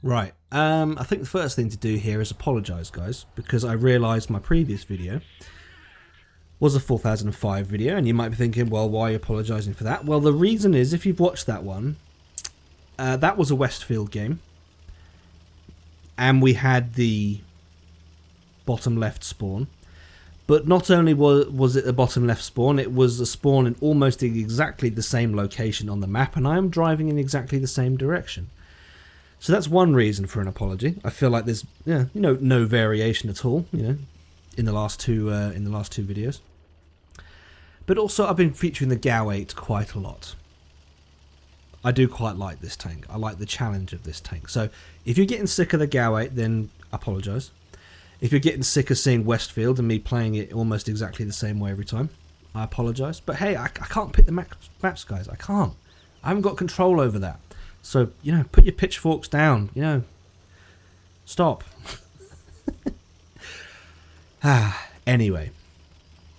Right. I think the first thing to do here is apologise, guys, because I realised my previous video was a 4005 video, and you might be thinking, well, why are you apologising for that? Well, the reason is, if you've watched that one, that was a Westfield game, and we had the bottom left spawn. But not only was it a bottom left spawn, it was a spawn in almost exactly the same location on the map, and I am driving in exactly the same direction. So that's one reason for an apology. I feel like there's no variation at all, in the last two videos. But also, I've been featuring the GAU 8 quite a lot. I do quite like this tank. I like the challenge of this tank. So if you're getting sick of the GAU 8, then apologise. If you're getting sick of seeing Westfield and me playing it almost exactly the same way every time, I apologise. But hey, I can't pick the maps, guys. I can't. I haven't got control over that. So, put your pitchforks down. Stop. Anyway,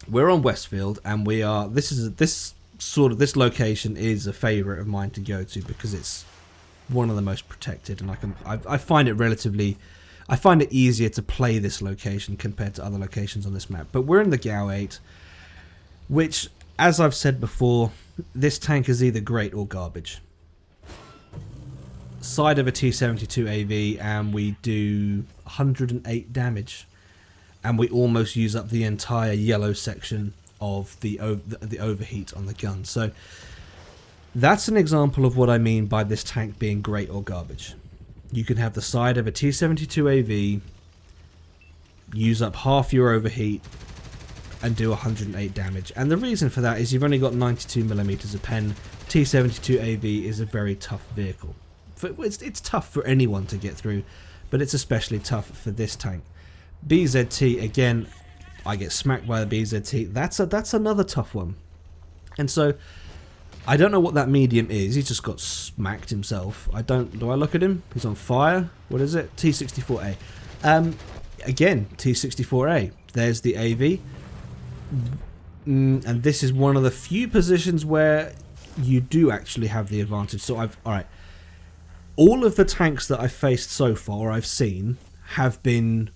we're on Westfield, and we are. This location is a favourite of mine to go to because it's one of the most protected, and I find it easier to play this location compared to other locations on this map. But we're in the GAU 8, which, as I've said before, this tank is either great or garbage. Side of a T72 AV, and we do 108 damage, and we almost use up the entire yellow section of the overheat on the gun. So that's an example of what I mean by this tank being great or garbage. You can have the side of a T72 AV, use up half your overheat, and do 108 damage. And the reason for that is you've only got 92mm of pen. T72 AV is a very tough vehicle. It's tough for anyone to get through, but it's especially tough for this tank. BZT, again, I get smacked by the BZT. That's another tough one. And so, I don't know what that medium is. He just got smacked himself. Do I look at him? He's on fire. What is it? T64A. Again, T64A. There's the AV. And this is one of the few positions where you do actually have the advantage. So alright. All of the tanks that I've faced so far, I've seen, have been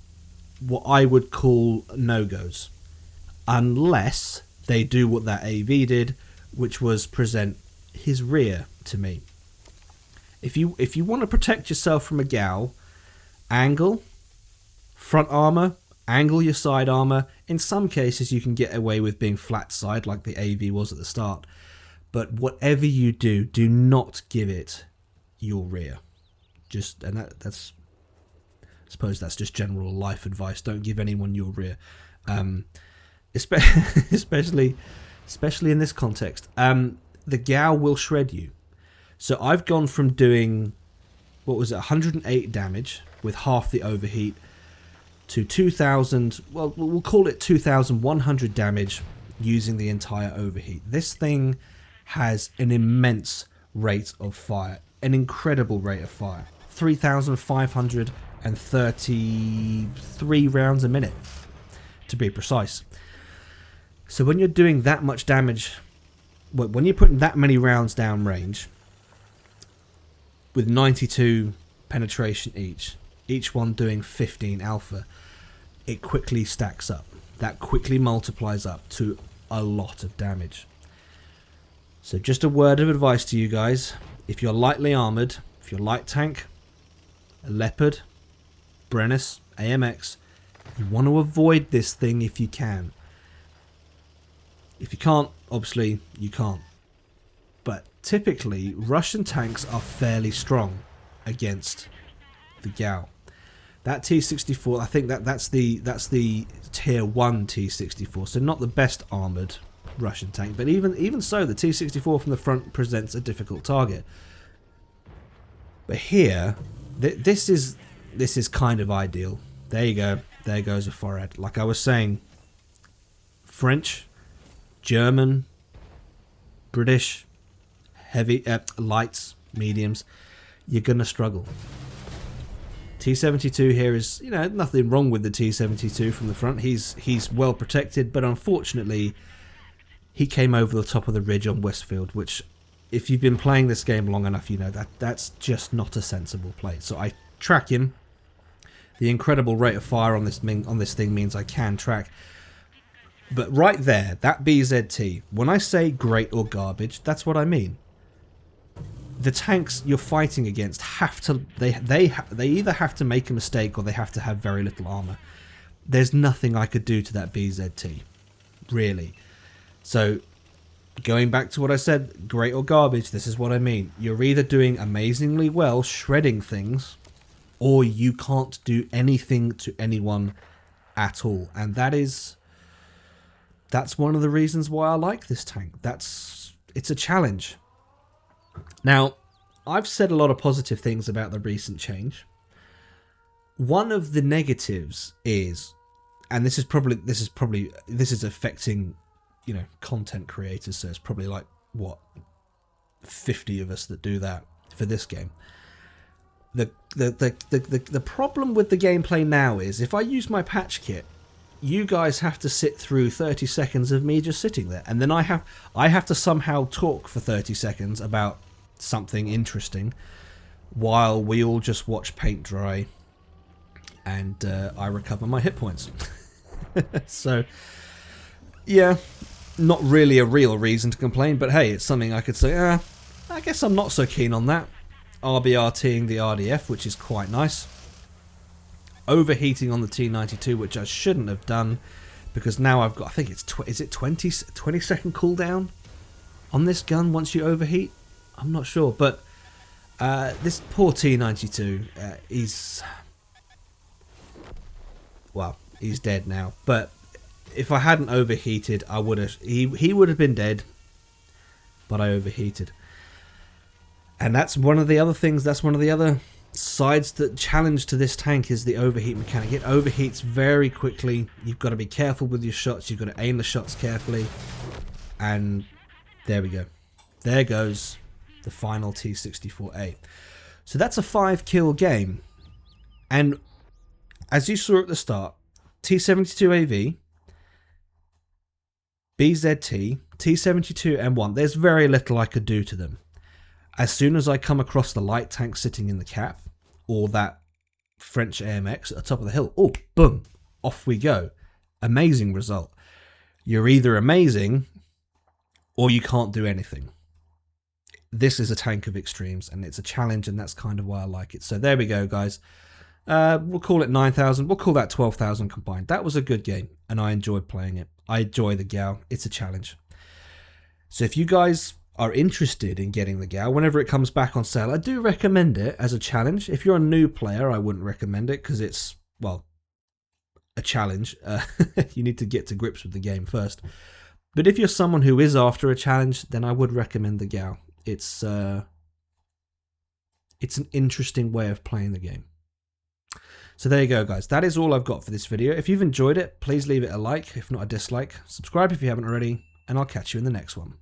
what I would call no-goes. Unless they do what that AV did, which was present his rear to me. If you want to protect yourself from a GAU, angle, front armor, angle your side armor. In some cases you can get away with being flat side like the AV was at the start. But whatever you do, do not give it your rear. That's I suppose that's just general life advice. Don't give anyone your rear. Especially in this context. The GAU will shred you. So I've gone from doing, 108 damage with half the overheat to 2,000, well, we'll call it 2,100 damage using the entire overheat. This thing has an immense rate of fire, an incredible rate of fire. 3,533 rounds a minute, to be precise. So when you're doing that much damage, when you're putting that many rounds down range, with 92 penetration each one doing 15 alpha, it quickly stacks up. That quickly multiplies up to a lot of damage. So just a word of advice to you guys. If you're lightly armoured, if you're light tank, a Leopard, Brennus, AMX, you want to avoid this thing if you can. If you can't, obviously you can't. But typically, Russian tanks are fairly strong against the GAU. That T64, I think that's the tier 1 T64, so not the best armoured Russian tank, but even so, the T64 from the front presents a difficult target. But here, this is kind of ideal. There you go. There goes a forehead. Like I was saying, French, German, British, heavy, lights, mediums, you're gonna struggle. T72 here is, nothing wrong with the T72 from the front. He's well protected, but unfortunately, he came over the top of the ridge on Westfield, which, if you've been playing this game long enough, you know that's just not a sensible play. So I track him. The incredible rate of fire on this thing means I can track. But right there, that BZT, when I say great or garbage, that's what I mean. The tanks you're fighting against have to, they either have to make a mistake or they have to have very little armor. There's nothing I could do to that BZT, really. So, going back to what I said, great or garbage, this is what I mean. You're either doing amazingly well shredding things, or you can't do anything to anyone at all. And that's one of the reasons why I like this tank. It's a challenge. Now, I've said a lot of positive things about the recent change. One of the negatives is, and this is affecting, you know, content creators, so it's probably like, what, 50 of us that do that for this game. The problem with the gameplay now is, if I use my patch kit, you guys have to sit through 30 seconds of me just sitting there, and then I have to somehow talk for 30 seconds about something interesting while we all just watch paint dry and I recover my hit points. So, yeah, not really a real reason to complain, but hey, it's something I could say, I guess I'm not so keen on that. RBRTing the RDF, which is quite nice. Overheating on the T92, which I shouldn't have done, because now I've got, I think it's, is it 20 second cooldown on this gun once you overheat? I'm not sure, but this poor T92, he's dead now. But if I hadn't overheated, I would have, he would have been dead, but I overheated. And that's one of the other things, that's one of the other sides, that challenge to this tank is the overheat mechanic. It overheats very quickly. You've got to be careful with your shots. You've got to aim the shots carefully. And there we go. There goes the final T64A. So that's a 5-kill game. And as you saw at the start, T72AV, BZT, T72M1, there's very little I could do to them. As soon as I come across the light tank sitting in the cap, or that French AMX at the top of the hill, oh, boom, off we go. Amazing result. You're either amazing, or you can't do anything. This is a tank of extremes, and it's a challenge, and that's kind of why I like it. So there we go, guys. We'll call it 9,000. We'll call that 12,000 combined. That was a good game, and I enjoyed playing it. I enjoy the GAU. It's a challenge. So if you guys are interested in getting the GAU, whenever it comes back on sale, I do recommend it as a challenge. If you're a new player, I wouldn't recommend it, because it's, well, a challenge. You need to get to grips with the game first. But if you're someone who is after a challenge, then I would recommend the GAU. It's an interesting way of playing the game. So there you go, guys. That is all I've got for this video. If you've enjoyed it, please leave it a like, if not a dislike. Subscribe if you haven't already, and I'll catch you in the next one.